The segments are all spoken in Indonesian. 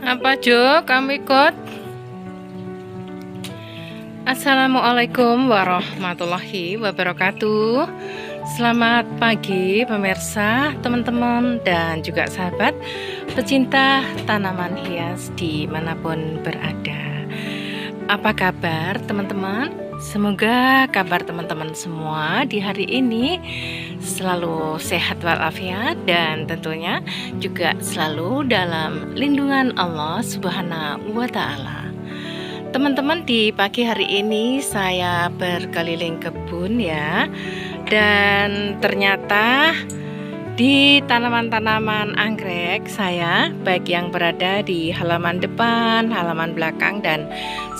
Apa Jo, kamu ikut? Assalamualaikum warahmatullahi wabarakatuh. Selamat pagi pemirsa, teman-teman, dan juga sahabat pecinta tanaman hias dimanapun berada. Apa kabar teman-teman? Semoga kabar teman-teman semua di hari ini selalu sehat walafiat dan tentunya juga selalu dalam lindungan Allah Subhanahu wa Ta'ala. Teman-teman, di pagi hari ini saya berkeliling kebun ya, dan ternyata di tanaman-tanaman anggrek saya, baik yang berada di halaman depan, halaman belakang, dan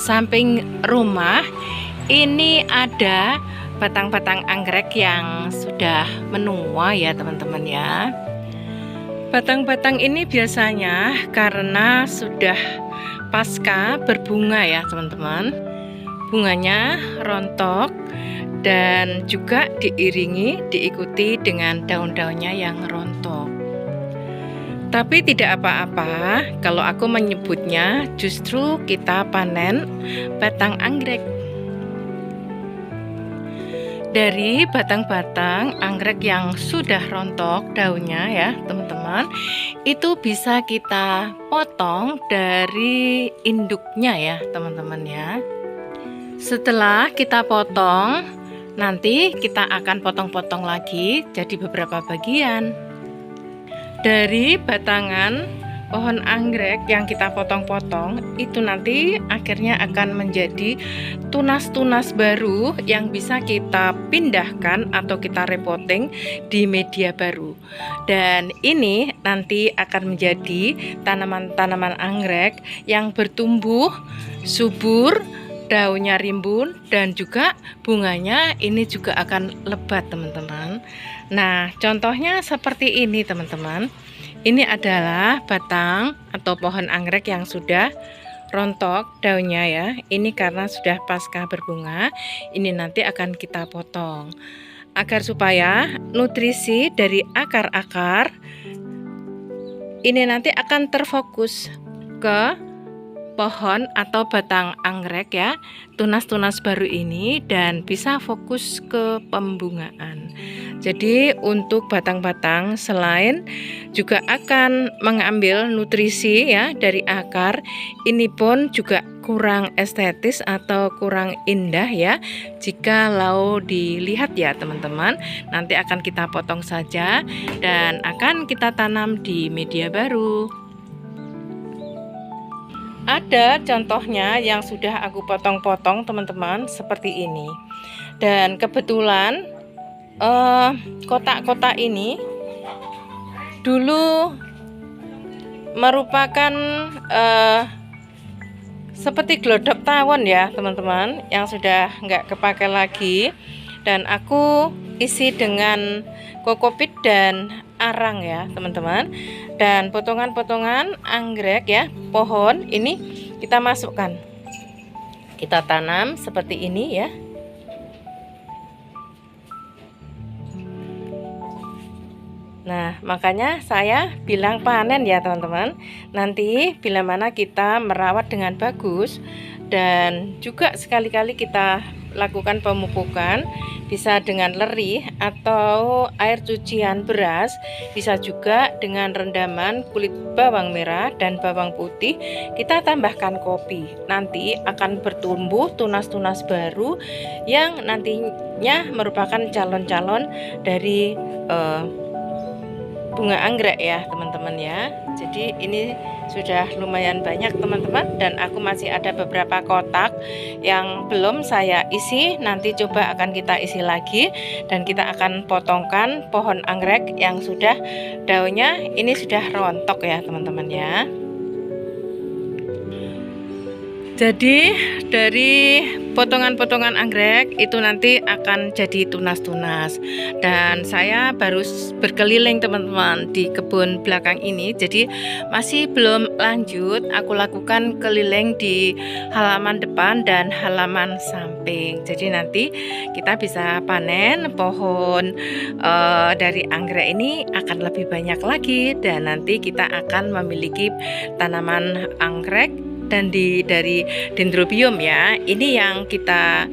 samping rumah, ini ada batang-batang anggrek yang sudah menua ya teman-teman ya. Batang-batang ini biasanya karena sudah pasca berbunga ya teman-teman, bunganya rontok dan juga diikuti dengan daun-daunnya yang rontok. Tapi tidak apa-apa, kalau aku menyebutnya justru kita panen batang anggrek. Dari batang-batang anggrek yang sudah rontok daunnya ya teman-teman, itu bisa kita potong dari induknya ya teman-teman ya. Setelah kita potong, nanti kita akan potong-potong lagi jadi beberapa bagian. Dari batangan pohon anggrek yang kita potong-potong itu nanti akhirnya akan menjadi tunas-tunas baru yang bisa kita pindahkan atau kita repotting di media baru. Dan ini nanti akan menjadi tanaman-tanaman anggrek yang bertumbuh subur, daunnya rimbun, dan juga bunganya ini juga akan lebat teman-teman. Nah, contohnya seperti ini teman-teman. Ini adalah batang atau pohon anggrek yang sudah rontok daunnya ya. Ini karena sudah pasca berbunga. Ini nanti akan kita potong agar supaya nutrisi dari akar-akar ini nanti akan terfokus ke pohon atau batang anggrek ya, tunas-tunas baru ini, dan bisa fokus ke pembungaan. Jadi untuk batang-batang selain juga akan mengambil nutrisi ya dari akar, ini pun juga kurang estetis atau kurang indah ya jika lau dilihat ya teman-teman. Nanti akan kita potong saja dan akan kita tanam di media baru. Ada contohnya yang sudah aku potong-potong teman-teman seperti ini. Dan kebetulan kotak-kotak ini dulu merupakan seperti glodok tawon ya teman-teman, yang sudah nggak kepakai lagi, dan aku isi dengan kokopit dan arang ya teman-teman, dan potongan-potongan anggrek ya pohon ini kita masukkan, kita tanam seperti ini ya. Nah, makanya saya bilang panen ya teman-teman. Nanti bila mana kita merawat dengan bagus dan juga sekali-kali kita lakukan pemupukan, bisa dengan lerih atau air cucian beras, bisa juga dengan rendaman kulit bawang merah dan bawang putih, kita tambahkan kopi. Nanti akan bertumbuh tunas-tunas baru yang nantinya merupakan calon-calon dari bunga anggrek ya teman-teman ya. Jadi ini sudah lumayan banyak teman-teman, dan aku masih ada beberapa kotak yang belum saya isi. Nanti coba akan kita isi lagi dan kita akan potongkan pohon anggrek yang sudah daunnya ini sudah rontok ya teman-teman ya. Jadi dari potongan-potongan anggrek itu nanti akan jadi tunas-tunas. Dan saya baru berkeliling teman-teman di kebun belakang ini. Jadi masih belum lanjut, aku lakukan keliling di halaman depan dan halaman samping. Jadi nanti kita bisa panen pohon dari anggrek ini akan lebih banyak lagi, dan nanti kita akan memiliki tanaman anggrek dan dari dendrobium ya. Ini yang kita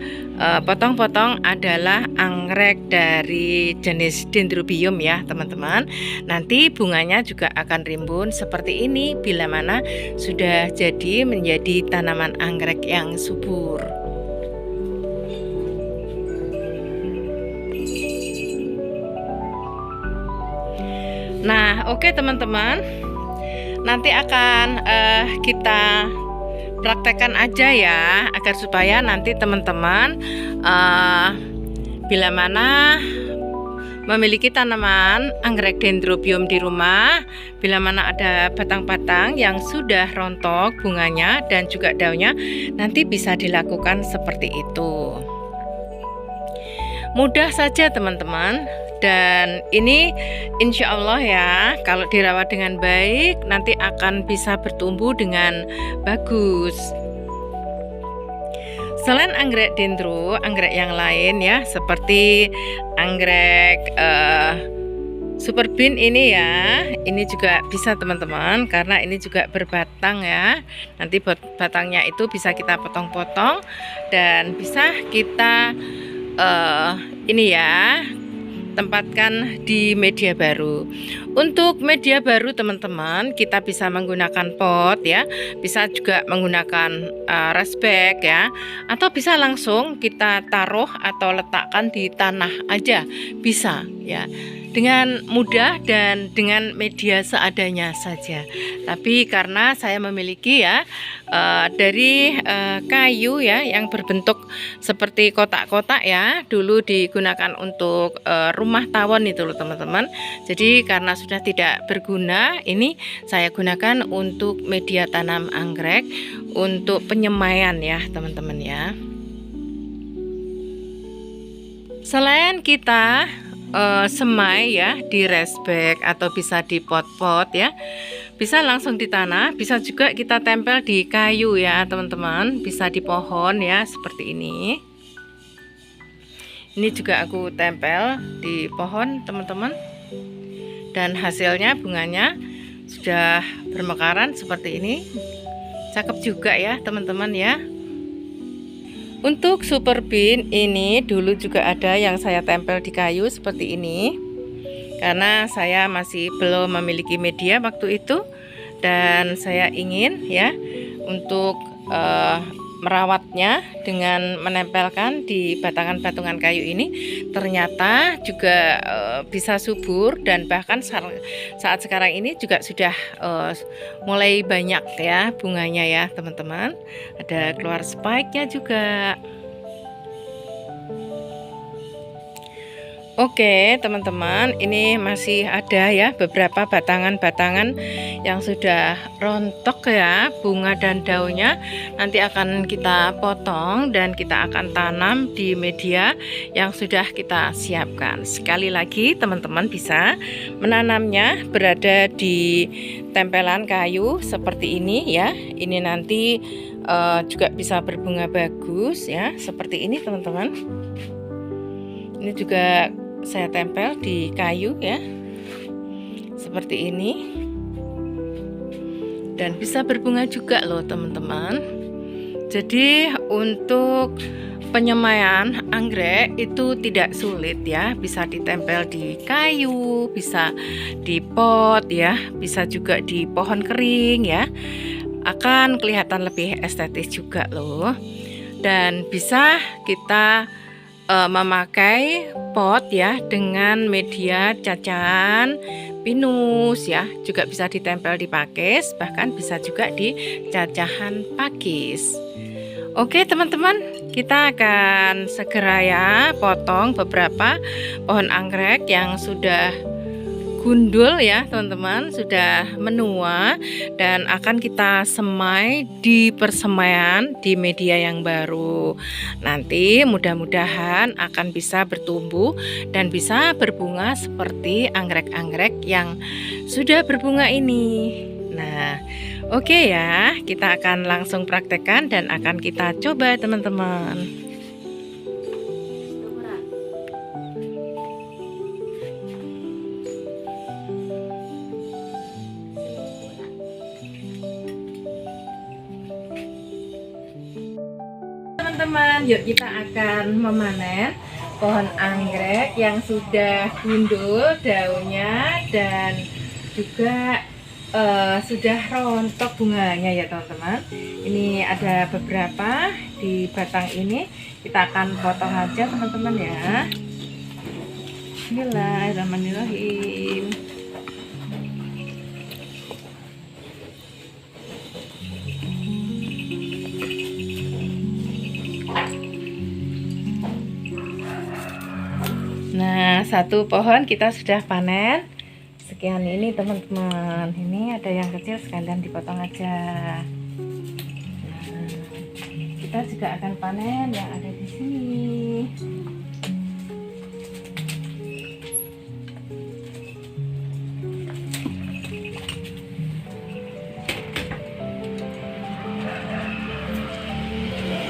potong-potong adalah anggrek dari jenis dendrobium ya teman-teman. Nanti bunganya juga akan rimbun seperti ini bila mana sudah jadi menjadi tanaman anggrek yang subur. Nah, oke teman-teman, nanti akan kita praktekkan aja ya, agar supaya nanti teman-teman bila mana memiliki tanaman anggrek dendrobium di rumah, bila mana ada batang-batang yang sudah rontok bunganya dan juga daunnya, nanti bisa dilakukan seperti itu. Mudah saja teman-teman. Dan ini insya Allah ya, kalau dirawat dengan baik nanti akan bisa bertumbuh dengan bagus. Selain anggrek dendro, anggrek yang lain ya, seperti anggrek super bean ini ya, ini juga bisa teman-teman, karena ini juga berbatang ya. Nanti batangnya itu bisa kita potong-potong dan bisa kita ini ya, tempatkan di media baru. Untuk media baru teman-teman, kita bisa menggunakan pot ya, bisa juga menggunakan rice bag ya, atau bisa langsung kita taruh atau letakkan di tanah aja bisa ya, dengan mudah dan dengan media seadanya saja. Tapi karena saya memiliki ya dari kayu ya yang berbentuk seperti kotak-kotak ya, dulu digunakan untuk rumah tawon itu loh teman-teman. Jadi karena sudah tidak berguna, ini saya gunakan untuk media tanam anggrek untuk penyemaian ya teman-teman ya. Selain kita semai ya di rice bag atau bisa di pot-pot ya, bisa langsung di tanah, bisa juga kita tempel di kayu ya teman-teman, bisa di pohon ya seperti ini. Ini juga aku tempel di pohon teman-teman, dan hasilnya bunganya sudah bermekaran seperti ini, cakep juga ya teman-teman ya. Untuk super bean ini dulu juga ada yang saya tempel di kayu seperti ini, karena saya masih belum memiliki media waktu itu, dan saya ingin ya untuk merawatnya dengan menempelkan di batangan-batangan kayu ini. Ternyata juga bisa subur, dan bahkan saat sekarang ini juga sudah mulai banyak ya bunganya ya teman-teman. Ada keluar spike-nya juga. Oke teman-teman, ini masih ada ya beberapa batangan-batangan yang sudah rontok ya bunga dan daunnya. Nanti akan kita potong dan kita akan tanam di media yang sudah kita siapkan. Sekali lagi teman-teman bisa menanamnya berada di tempelan kayu seperti ini ya. Ini nanti juga bisa berbunga bagus ya, seperti ini teman-teman. Ini juga saya tempel di kayu ya, seperti ini, dan bisa berbunga juga loh teman-teman. Jadi untuk penyemaian anggrek itu tidak sulit ya, bisa ditempel di kayu, bisa di pot ya, bisa juga di pohon kering ya, akan kelihatan lebih estetis juga loh. Dan bisa kita memakai pot ya dengan media cacahan pinus ya, juga bisa ditempel di pakis, bahkan bisa juga di cacahan pakis. Oke teman-teman, kita akan segera ya potong beberapa pohon anggrek yang sudah gundul ya teman-teman, sudah menua dan akan kita semai di persemaian di media yang baru. Nanti mudah-mudahan akan bisa bertumbuh dan bisa berbunga seperti anggrek-anggrek yang sudah berbunga ini. Nah, oke ya, kita akan langsung praktekkan dan akan kita coba teman-teman. Teman-teman, yuk kita akan memanen pohon anggrek yang sudah gundul daunnya dan juga sudah rontok bunganya ya teman-teman. Ini ada beberapa di batang ini, kita akan potong aja teman-teman ya. Bismillahirrahmanirrahim. Nah, satu pohon kita sudah panen sekian ini teman-teman. Ini ada yang kecil, sekalian dipotong aja. Nah, kita juga akan panen yang ada di sini.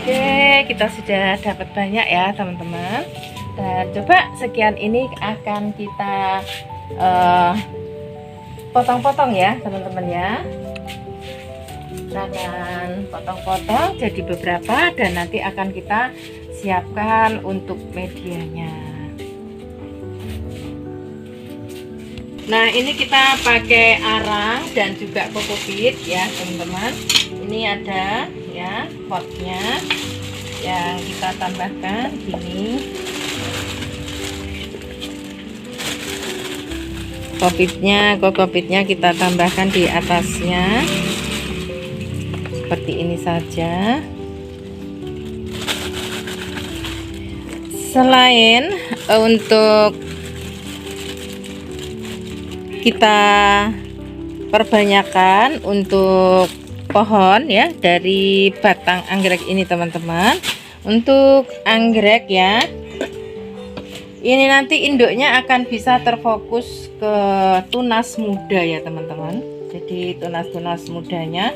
Oke, kita sudah dapat banyak ya teman-teman. Dan coba sekian ini akan kita potong-potong ya teman-teman ya. Kita akan potong-potong jadi beberapa dan nanti akan kita siapkan untuk medianya. Nah, ini kita pakai arang dan juga kokopit ya teman-teman. Ini ada ya potnya yang kita tambahkan gini. Kokopitnya kita tambahkan di atasnya seperti ini saja. Selain untuk kita perbanyakan untuk pohon ya dari batang anggrek ini teman-teman, untuk anggrek ya, ini nanti induknya akan bisa terfokus ke tunas muda ya teman-teman. Jadi tunas-tunas mudanya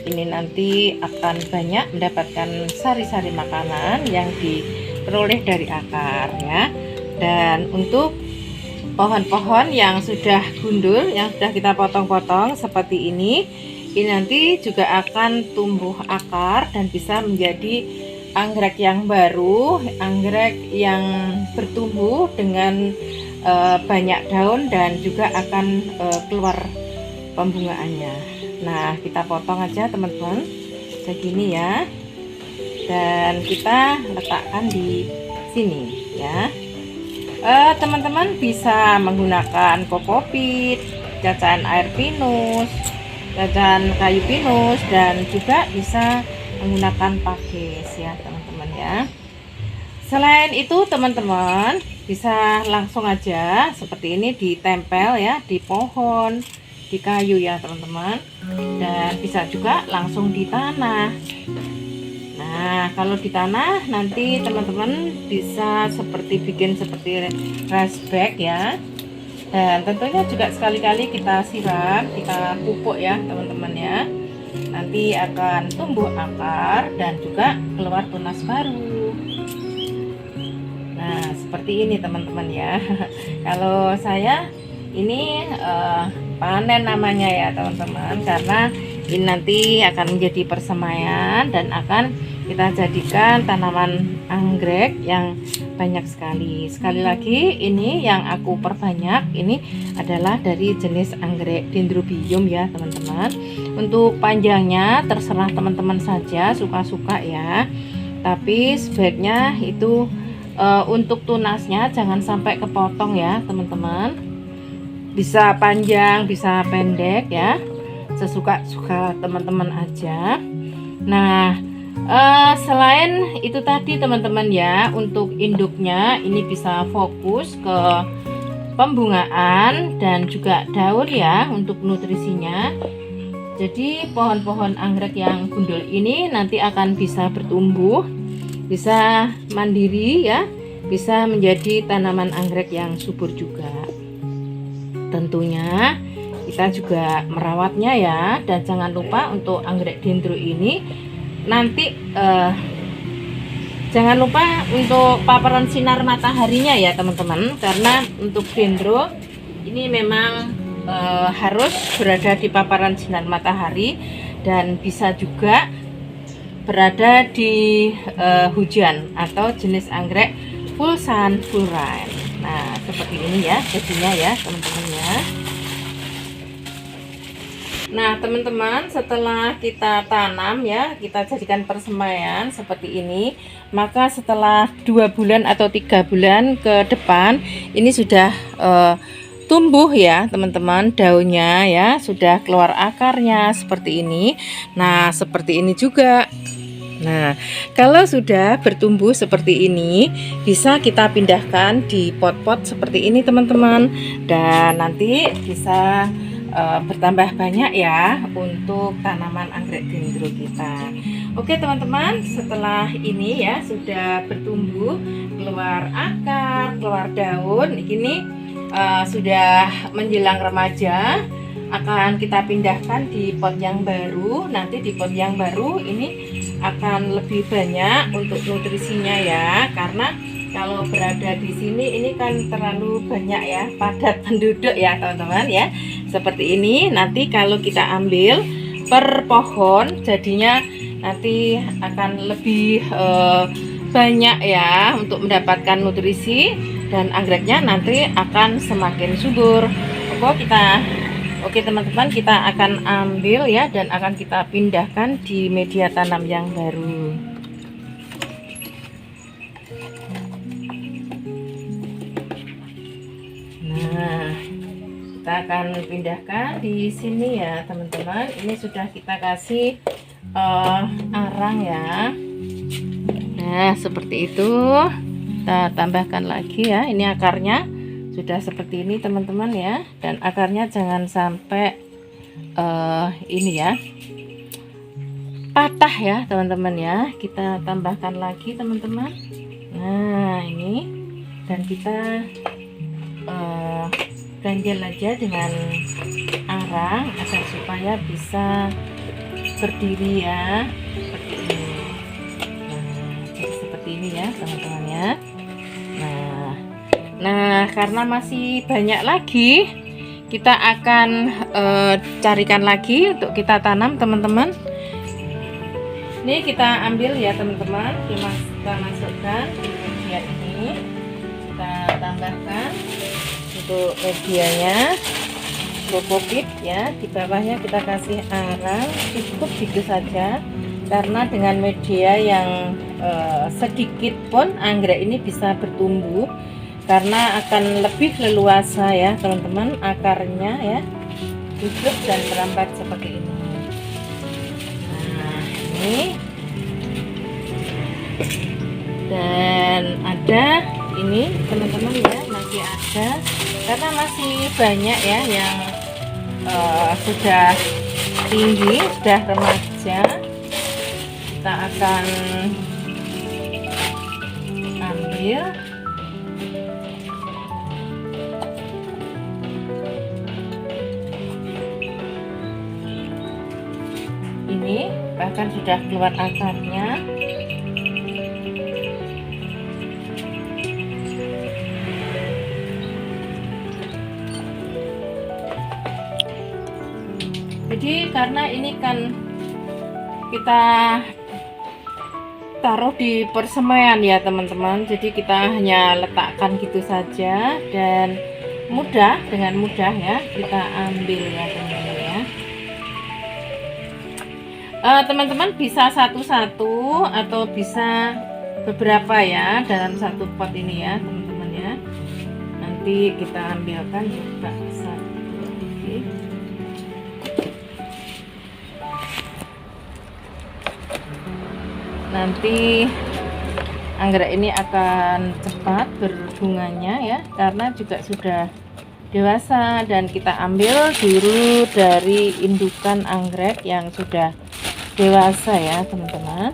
ini nanti akan banyak mendapatkan sari-sari makanan yang diperoleh dari akar ya. Dan untuk pohon-pohon yang sudah gundul, yang sudah kita potong-potong seperti ini nanti juga akan tumbuh akar dan bisa menjadi anggrek yang baru, anggrek yang bertumbuh dengan banyak daun dan juga akan keluar pembungaannya. Nah, kita potong aja teman-teman segini ya, dan kita letakkan di sini ya. Teman-teman bisa menggunakan kokopit, cacahan air pinus, cacahan kayu pinus, dan juga bisa menggunakan pakis ya teman-teman ya. Selain itu teman-teman bisa langsung aja seperti ini ditempel ya di pohon, di kayu ya teman-teman, dan bisa juga langsung di tanah. Nah, kalau di tanah nanti teman-teman bisa bikin seperti raised bed ya. Dan tentunya juga sekali-kali kita siram, kita pupuk ya teman-teman ya. Nanti akan tumbuh akar dan juga keluar tunas baru. Nah, seperti ini teman-teman ya. Kalau saya ini panen namanya ya teman-teman, karena ini nanti akan menjadi persemaian dan akan kita jadikan tanaman anggrek yang banyak sekali. Sekali lagi, ini yang aku perbanyak ini adalah dari jenis anggrek Dendrobium ya teman-teman. Untuk panjangnya terserah teman-teman saja, suka-suka ya. Tapi sebaiknya itu untuk tunasnya jangan sampai kepotong ya teman-teman. Bisa panjang, bisa pendek ya, sesuka-suka teman-teman aja. Nah, selain itu tadi teman-teman ya, untuk induknya ini bisa fokus ke pembungaan dan juga daun ya untuk nutrisinya. Jadi pohon-pohon anggrek yang gundul ini nanti akan bisa bertumbuh, bisa mandiri ya, bisa menjadi tanaman anggrek yang subur juga. Tentunya kita juga merawatnya ya, dan jangan lupa untuk anggrek dendro ini nanti jangan lupa untuk paparan sinar mataharinya ya teman-teman, karena untuk dendro ini memang harus berada di paparan sinar matahari dan bisa juga berada di hujan atau jenis anggrek full sun full rain. Nah seperti ini ya jadinya ya teman-teman ya. Nah teman-teman, setelah kita tanam ya, kita jadikan persemaian seperti ini, maka setelah 2 bulan atau 3 bulan ke depan ini sudah tumbuh ya teman-teman, daunnya ya sudah keluar akarnya seperti ini. Nah seperti ini juga. Nah kalau sudah bertumbuh seperti ini, bisa kita pindahkan di pot-pot seperti ini teman-teman, dan nanti bisa bertambah banyak ya untuk tanaman anggrek dendro kita. Oke teman-teman, setelah ini ya sudah bertumbuh, keluar akar, keluar daun, ini sudah menjelang remaja, akan kita pindahkan di pot yang baru. Nanti di pot yang baru ini akan lebih banyak untuk nutrisinya ya, karena kalau berada di sini ini kan terlalu banyak ya, padat penduduk ya teman-teman ya. Seperti ini, nanti kalau kita ambil per pohon jadinya nanti akan lebih banyak ya untuk mendapatkan nutrisi, dan anggreknya nanti akan semakin subur. Oke teman-teman, kita akan ambil ya dan akan kita pindahkan di media tanam yang baru. Nah kita akan pindahkan di sini ya teman-teman. Ini sudah kita kasih arang ya. Nah seperti itu, kita tambahkan lagi ya. Ini akarnya sudah seperti ini teman-teman ya, dan akarnya jangan sampai ini ya patah ya teman-teman ya. Kita tambahkan lagi teman-teman. Nah ini, dan kita ganjel aja dengan arang agar supaya bisa berdiri ya seperti ini. Nah jadi seperti ini ya teman-teman ya. Nah karena masih banyak lagi, kita akan carikan lagi untuk kita tanam teman-teman. Ini kita ambil ya teman-teman, kita masukkan di media ini, kita tambahkan untuk medianya kokopit ya. Di bawahnya kita kasih arang, cukup gitu saja, karena dengan media yang sedikit pun anggrek ini bisa bertumbuh, karena akan lebih leluasa ya teman-teman akarnya ya, hidup dan merambat seperti ini. Nah ini, dan ada ini teman-teman ya, masih ada, karena masih banyak ya yang sudah tinggi, sudah remaja. Kita akan ambil ini, bahkan sudah keluar akarnya. Jadi karena ini kan kita taruh di persemaian ya teman-teman, jadi kita hanya letakkan gitu saja dan mudah, dengan mudah ya kita ambil ya teman-teman ya. Teman-teman bisa satu-satu atau bisa beberapa ya dalam satu pot ini ya teman-teman ya. Nanti kita ambilkan juga bisa. Nanti anggrek ini akan cepat berbunganya ya, karena juga sudah dewasa. Dan kita ambil dulu dari indukan anggrek yang sudah dewasa ya teman-teman.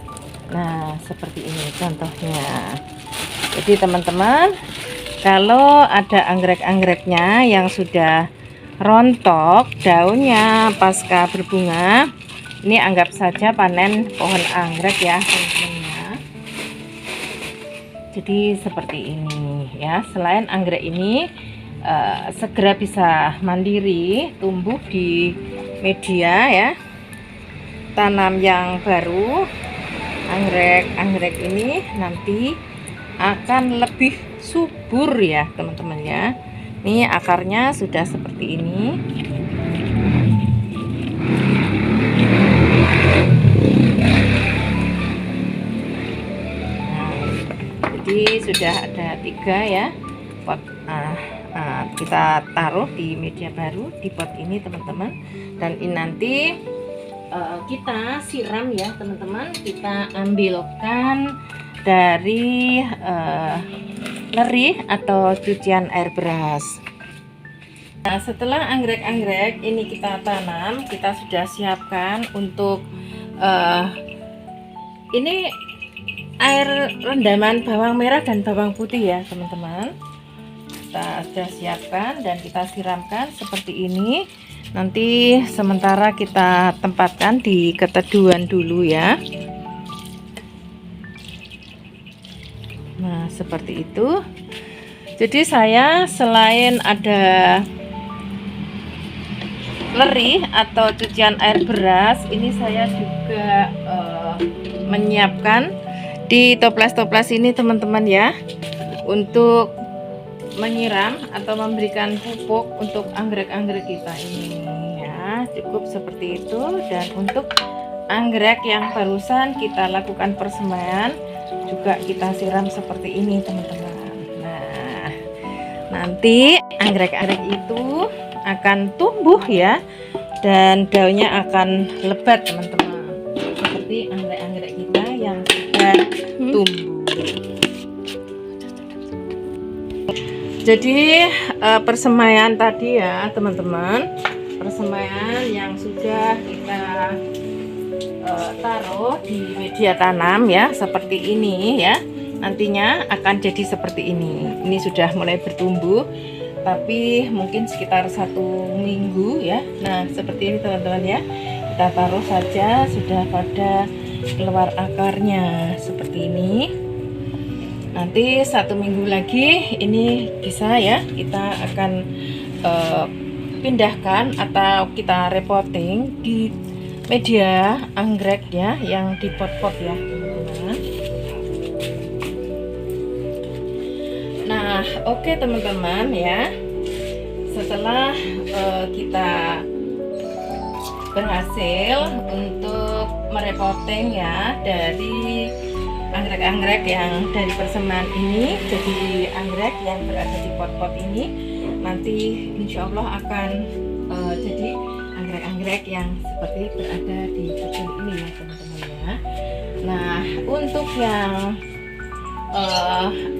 Nah seperti ini contohnya. Jadi teman-teman, kalau ada anggrek-anggreknya yang sudah rontok daunnya pasca berbunga, ini anggap saja panen pohon anggrek ya teman-teman. Jadi seperti ini ya. Selain anggrek ini segera bisa mandiri tumbuh di media ya tanam yang baru, anggrek-anggrek ini nanti akan lebih subur ya teman-teman ya. Ini akarnya sudah seperti ini. Nah, jadi sudah ada 3 ya pot. Kita taruh di media baru di pot ini teman-teman. Dan ini nanti kita siram ya teman-teman. Kita ambilkan dari lerih atau cucian air beras. Nah, setelah anggrek-anggrek ini kita tanam, kita sudah siapkan untuk ini air rendaman bawang merah dan bawang putih ya teman-teman. Kita sudah siapkan dan kita siramkan seperti ini. Nanti sementara kita tempatkan di keteduhan dulu ya. Nah seperti itu. Jadi saya selain ada lerih atau cucian air beras, ini saya juga menyiapkan di toples-toples ini teman-teman ya, untuk menyiram atau memberikan pupuk untuk anggrek-anggrek kita ini ya. Cukup seperti itu. Dan untuk anggrek yang barusan kita lakukan persemaian juga kita siram seperti ini teman-teman. Nah nanti anggrek-anggrek itu akan tumbuh ya, dan daunnya akan lebat teman-teman, seperti anggrek-anggrek kita yang sudah tumbuh. Jadi persemaian tadi ya teman-teman, persemaian yang sudah kita taruh di media tanam ya, seperti ini ya, nantinya akan jadi seperti ini. Ini sudah mulai bertumbuh, tapi mungkin sekitar 1 minggu ya. Nah seperti ini teman-teman ya, kita taruh saja sudah pada keluar akarnya seperti ini. Nanti 1 minggu lagi ini bisa ya, kita akan pindahkan atau kita repotting di media anggrek ya, yang di pot-pot ya teman-teman. Nah oke teman-teman ya, setelah kita berhasil untuk merepotting ya dari anggrek-anggrek yang dari persemaian ini jadi anggrek yang berada di pot-pot ini, nanti insya Allah akan jadi anggrek-anggrek yang seperti berada di pot ini ya teman-teman ya. Nah untuk yang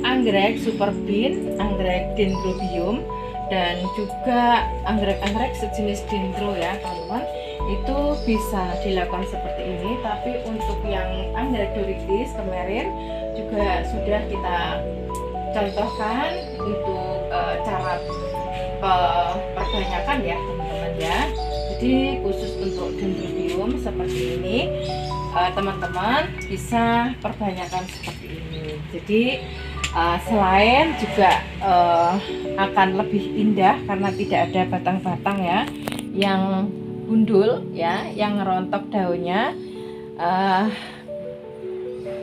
anggrek super bean, anggrek dendrobium, dan juga anggrek-anggrek sejenis dendro ya teman-teman, itu bisa dilakukan seperti ini. Tapi untuk yang anggrek doritis kemarin juga sudah kita contohkan untuk cara perbanyakan ya teman-teman ya. Jadi khusus untuk dendrobium seperti ini, teman-teman bisa perbanyakan seperti ini. Jadi selain juga akan lebih indah karena tidak ada batang-batang ya yang gundul ya, yang rontok daunnya,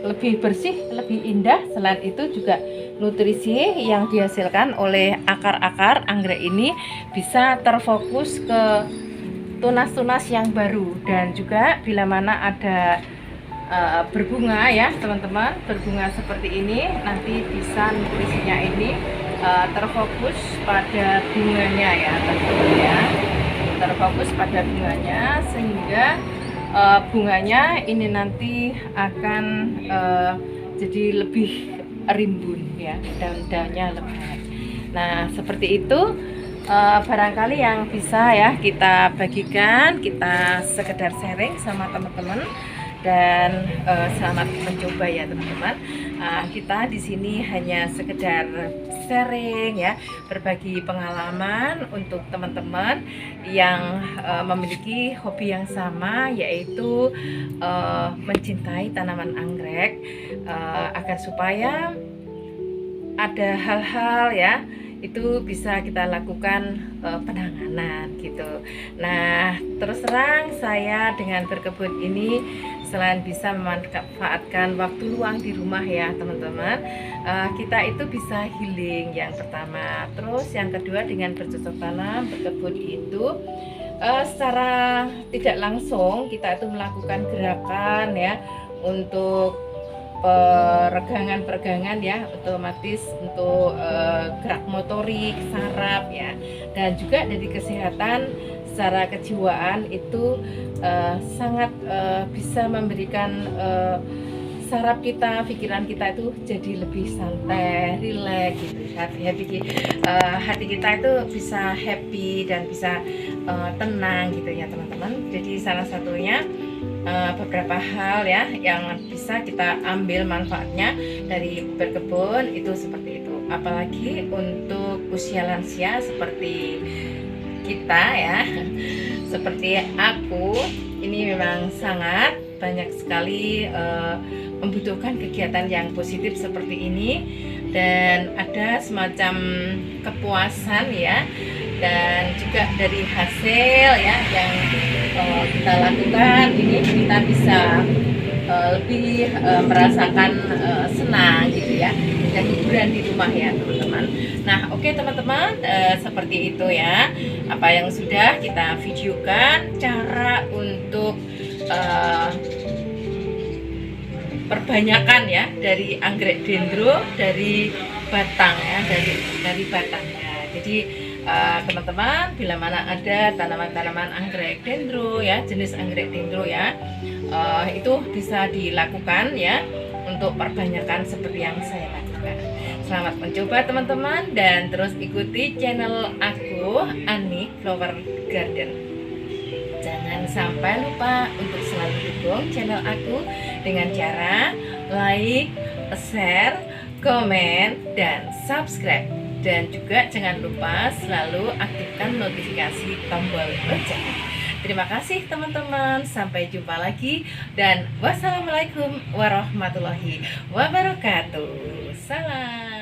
lebih bersih, lebih indah. Selain itu juga nutrisi yang dihasilkan oleh akar-akar anggrek ini bisa terfokus ke tunas-tunas yang baru. Dan juga bila mana ada berbunga ya teman-teman, berbunga seperti ini, nanti bisa nutrisinya ini terfokus pada bunganya ya teman-teman ya, terfokus pada bunganya, sehingga bunganya ini nanti akan jadi lebih rimbun ya, daun-daunnya lebat. Nah, seperti itu barangkali yang bisa ya kita bagikan, kita sekedar sharing sama teman-teman. Dan selamat mencoba ya teman-teman. Kita di sini hanya sekedar sharing ya, berbagi pengalaman untuk teman-teman yang memiliki hobi yang sama, yaitu mencintai tanaman anggrek, agar supaya ada hal-hal ya itu bisa kita lakukan penanganan gitu. Nah, terus terang saya dengan berkebun ini selain bisa memanfaatkan waktu luang di rumah ya teman-teman, kita itu bisa healing yang pertama. Terus yang kedua, dengan bercocok tanam, berkebun itu secara tidak langsung kita itu melakukan gerakan ya untuk peregangan ya, otomatis untuk gerak motorik, saraf ya, dan juga dari kesehatan secara kejiwaan itu sangat bisa memberikan saraf kita, pikiran kita itu jadi lebih santai, rileks gitu. Hati kita itu bisa happy dan bisa tenang gitu ya teman-teman. Jadi salah satunya beberapa hal ya yang bisa kita ambil manfaatnya dari berkebun itu seperti itu. Apalagi untuk usia lansia seperti kita ya, seperti aku, ini memang sangat banyak sekali membutuhkan kegiatan yang positif seperti ini, dan ada semacam kepuasan ya, dan juga dari hasil ya yang kita lakukan ini kita bisa lebih merasakan senang gitu ya, dan hiburan di rumah ya teman-teman. Nah oke teman-teman, seperti itu ya apa yang sudah kita videokan, cara untuk perbanyakan ya dari anggrek dendro dari batang ya, dari batangnya. Jadi teman-teman, bila mana ada tanaman-tanaman anggrek dendro ya, jenis anggrek dendro ya, itu bisa dilakukan ya untuk perbanyakan seperti yang saya lakukan. Selamat mencoba teman-teman, dan terus ikuti channel aku, Ani Flower Garden. Jangan sampai lupa untuk selalu dukung channel aku dengan cara like, share, komen, dan subscribe. Dan juga jangan lupa selalu aktifkan notifikasi tombol lonceng. Terima kasih teman-teman, sampai jumpa lagi, dan wassalamualaikum warahmatullahi wabarakatuh. Salam.